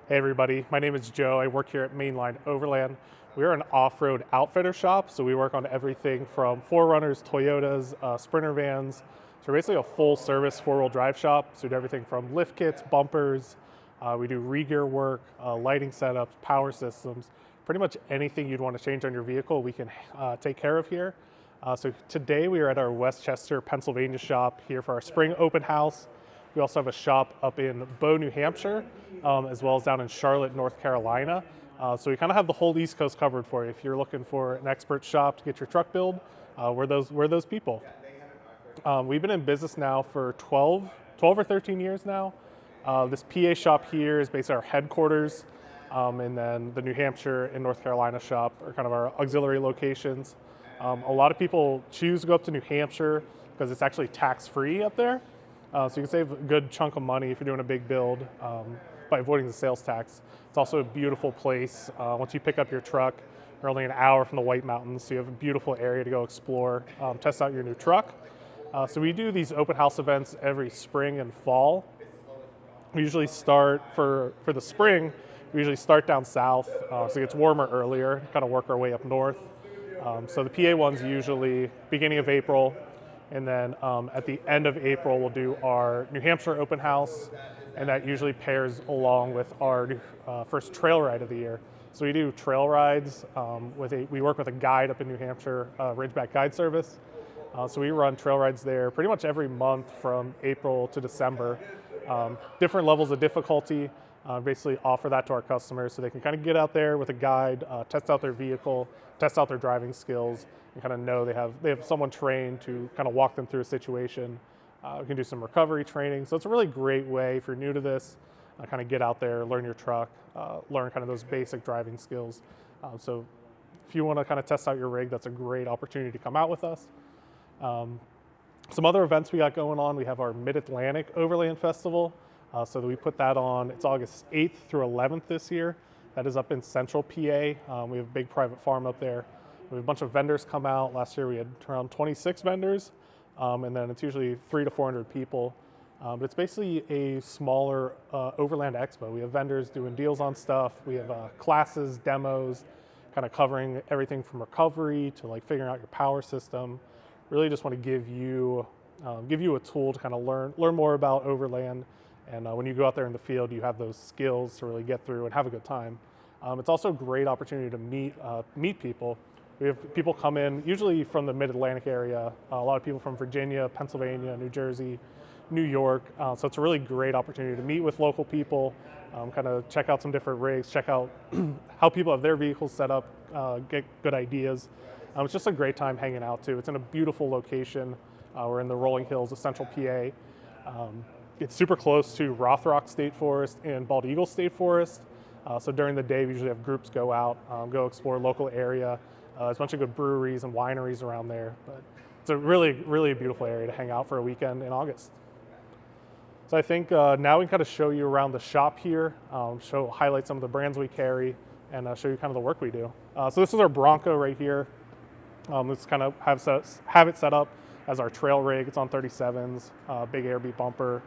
Hey everybody, my name is Joe. I work here at Main Line Overland. We're an off-road outfitter shop, so we work on everything from 4Runners, Toyotas, Sprinter vans. So we're basically a full-service four-wheel drive shop. So we do everything from lift kits, bumpers, we do re-gear work, lighting setups, power systems. Pretty much anything you'd want to change on your vehicle, we can take care of here. So today we are at our Westchester, Pennsylvania shop here for our spring open house. We also have a shop up in Bow, New Hampshire, as well as down in Charlotte, North Carolina. So we kind of have the whole East Coast covered for you. If you're looking for an expert shop to get your truck build, we're those people. We've been in business now for 12 or 13 years now. This PA shop here is basically our headquarters, and then the New Hampshire and North Carolina shop are kind of our auxiliary locations. A lot of people choose to go up to New Hampshire because it's actually tax-free up there. So you can save a good chunk of money if you're doing a big build by avoiding the sales tax. It's also a beautiful place. Once you pick up your truck, you're only an hour from the White Mountains, so you have a beautiful area to go explore, test out your new truck. So we do these open house events every spring and fall. We usually start, for the spring, we usually start down south, so it gets warmer earlier, kind of work our way up north. So the PA one's usually beginning of April. And then at the end of April, we'll do our New Hampshire open house, and that usually pairs along with our first trail ride of the year. So we do trail rides we work with a guide up in New Hampshire, Ridgeback Guide Service. So we run trail rides there pretty much every month from April to December. Different levels of difficulty, basically offer that to our customers so they can kind of get out there with a guide, test out their vehicle, test out their driving skills, and kind of know they have someone trained to kind of walk them through a situation. We can do some recovery training. So it's a really great way if you're new to this, kind of get out there, learn your truck, learn kind of those basic driving skills. So if you want to kind of test out your rig, that's a great opportunity to come out with us. Some other events we got going on, we have our Mid-Atlantic Overland Festival. So that we put that on, it's August 8th through 11th this year. That is up in central PA. We have a big private farm up there. We have a bunch of vendors come out. Last year we had around 26 vendors, and then it's usually 300 to 400 people. But it's basically a smaller Overland Expo. We have vendors doing deals on stuff. We have classes, demos, kind of covering everything from recovery to like figuring out your power system. Really just want to give you a tool to kind of learn more about Overland. And when you go out there in the field, you have those skills to really get through and have a good time. It's also a great opportunity to meet people. We have people come in, usually from the Mid-Atlantic area, a lot of people from Virginia, Pennsylvania, New Jersey, New York. So it's a really great opportunity to meet with local people, kind of check out some different rigs, check out how people have their vehicles set up, get good ideas. It's just a great time hanging out too. It's in a beautiful location. We're in the rolling hills of central PA. It's super close to Rothrock State Forest and Bald Eagle State Forest. So during the day, we usually have groups go out, go explore local area. There's a bunch of good breweries and wineries around there. But it's a really, really beautiful area to hang out for a weekend in August. So I think now we can kind of show you around the shop here, highlight some of the brands we carry, and show you kind of the work we do. So this is our Bronco right here. Let's kind of have it set up as our trail rig. It's on 37s, big air beat bumper.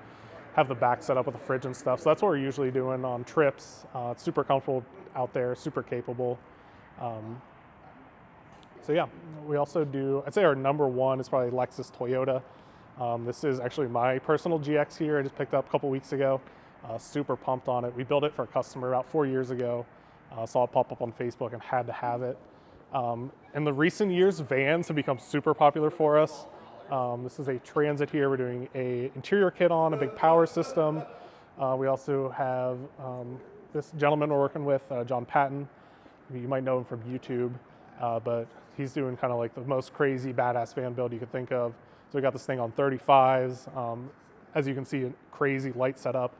Have the back set up with a fridge and stuff. So that's what we're usually doing on trips. It's super comfortable out there, super capable. So yeah, we also do, I'd say our number one is probably Lexus Toyota. This is actually my personal GX here. I just picked up a couple weeks ago. Super pumped on it. We built it for a customer about 4 years ago. Saw it pop up on Facebook and had to have it. In the recent years, vans have become super popular for us. This is a Transit here. We're doing a interior kit on, a big power system. We also have this gentleman we're working with, John Patton. You might know him from YouTube, but he's doing kind of like the most crazy badass van build you could think of. So we got this thing on 35s. As you can see, a crazy light setup.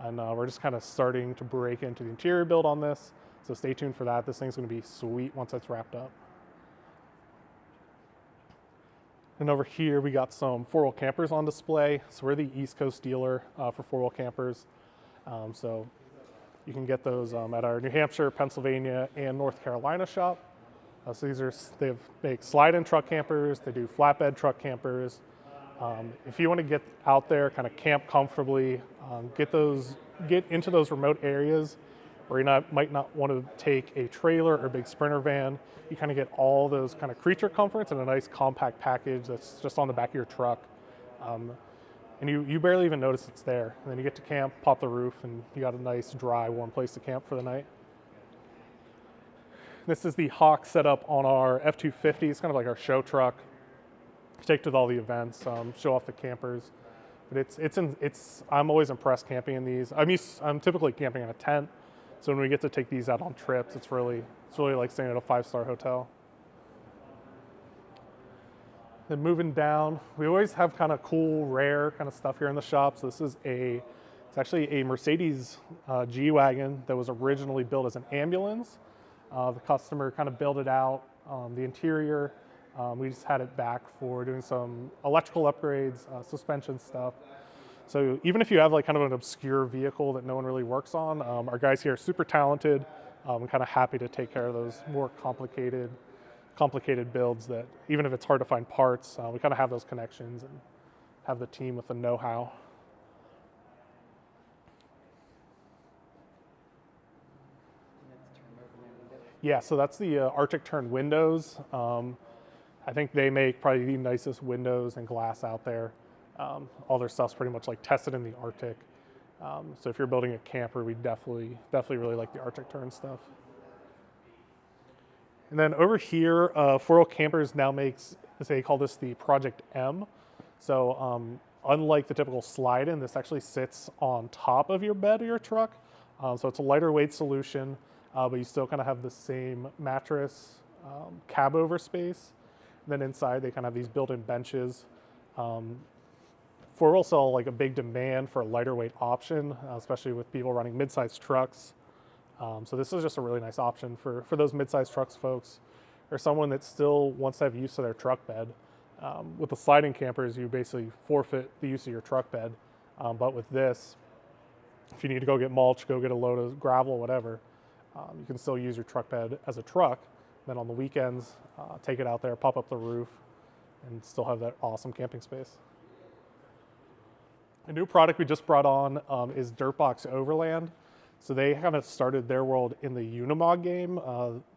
And we're just kind of starting to break into the interior build on this. So stay tuned for that. This thing's going to be sweet once it's wrapped up. And over here, we got some four-wheel campers on display. So we're the East Coast dealer for four-wheel campers. So you can get those at our New Hampshire, Pennsylvania, and North Carolina shop. So they make slide-in truck campers. They do flatbed truck campers. If you want to get out there, kind of camp comfortably, get into those remote areas or might not want to take a trailer or a big Sprinter van. You kind of get all those kind of creature comforts in a nice compact package that's just on the back of your truck. And you barely even notice it's there. And then you get to camp, pop the roof, and you got a nice, dry, warm place to camp for the night. This is the Hawk setup on our F-250. It's kind of like our show truck. You take to all the events, show off the campers. But I'm always impressed camping in these. I'm typically camping in a tent, so when we get to take these out on trips, it's really like staying at a 5-star hotel. Then moving down, we always have kind of cool, rare kind of stuff here in the shop. So this is it's actually a Mercedes G-Wagon that was originally built as an ambulance. The customer kind of built it out, the interior. We just had it back for doing some electrical upgrades, suspension stuff. So even if you have like kind of an obscure vehicle that no one really works on, our guys here are super talented. I'm kind of happy to take care of those more complicated builds that even if it's hard to find parts, we kind of have those connections and have the team with the know-how. Yeah, so that's the Arctic Turn windows. I think they make probably the nicest windows and glass out there. All their stuff's pretty much like tested in the Arctic. So if you're building a camper, we definitely really like the Arctic Turn stuff. And then over here, 4Wheel Campers now makes, they call this the Project M. So unlike the typical slide-in, this actually sits on top of your bed of your truck. So it's a lighter weight solution, but you still kind of have the same mattress, cab over space. And then inside, they kind of have these built-in benches. 4Wheel saw like a big demand for a lighter weight option, especially with people running mid-sized trucks. So this is just a really nice option for those mid-sized trucks folks, or someone that still wants to have use of their truck bed. With the sliding campers, you basically forfeit the use of your truck bed. But with this, if you need to go get mulch, go get a load of gravel, whatever, you can still use your truck bed as a truck. Then on the weekends, take it out there, pop up the roof, and still have that awesome camping space. A new product we just brought on is Dirtbox Overland. So they kind of started their world in the Unimog game.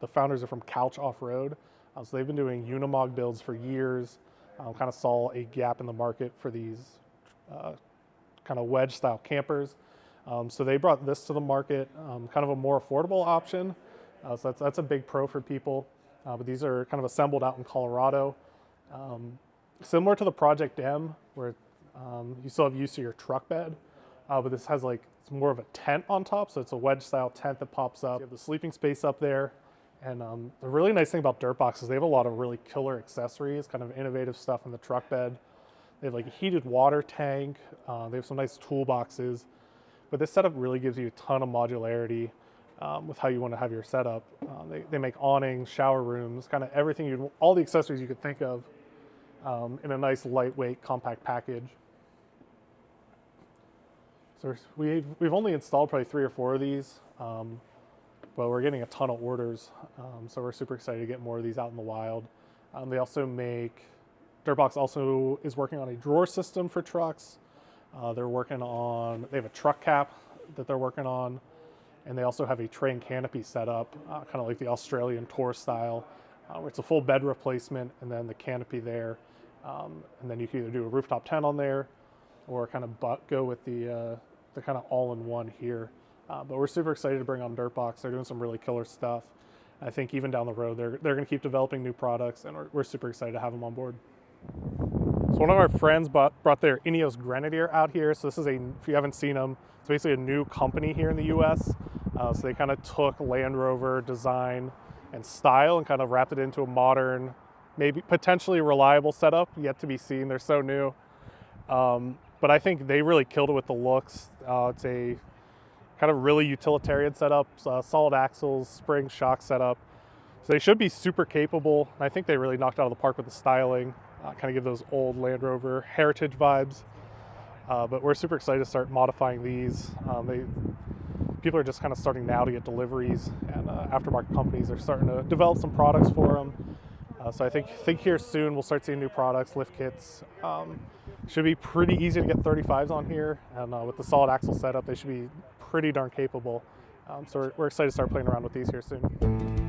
The founders are from Couch Off-Road. So they've been doing Unimog builds for years. Kind of saw a gap in the market for these kind of wedge-style campers. So they brought this to the market, kind of a more affordable option. So that's a big pro for people. But these are kind of assembled out in Colorado. Similar to the Project M, where you still have use of your truck bed, but this has like, it's more of a tent on top, so it's a wedge-style tent that pops up. You have the sleeping space up there, and the really nice thing about Dirtbox is they have a lot of really killer accessories, kind of innovative stuff in the truck bed. They have like a heated water tank, they have some nice toolboxes, but this setup really gives you a ton of modularity with how you want to have your setup. They make awnings, shower rooms, kind of everything, all the accessories you could think of in a nice lightweight compact package. So we've only installed probably 3 or 4 of these, but we're getting a ton of orders. So we're super excited to get more of these out in the wild. They also Dirtbox also is working on a drawer system for trucks. They have a truck cap that they're working on, and they also have a tray and canopy setup, kind of like the Australian tour style, where it's a full bed replacement and then the canopy there. And then you can either do a rooftop tent on there, or kind of go with the kind of all-in-one here. But we're super excited to bring on Dirtbox. They're doing some really killer stuff. I think even down the road, they're going to keep developing new products, and we're super excited to have them on board. So one of our friends brought their Ineos Grenadier out here. So this is if you haven't seen them, it's basically a new company here in the US. So they kind of took Land Rover design and style and kind of wrapped it into a modern, maybe potentially reliable setup, yet to be seen. They're so new. But I think they really killed it with the looks. It's a kind of really utilitarian setup, solid axles, spring shock setup. So they should be super capable. I think they really knocked out of the park with the styling, kind of give those old Land Rover heritage vibes. But we're super excited to start modifying these. People are just kind of starting now to get deliveries, and aftermarket companies are starting to develop some products for them. So I think here soon we'll start seeing new products, lift kits. Should be pretty easy to get 35s on here, and with the solid axle setup, they should be pretty darn capable. So we're excited to start playing around with these here soon.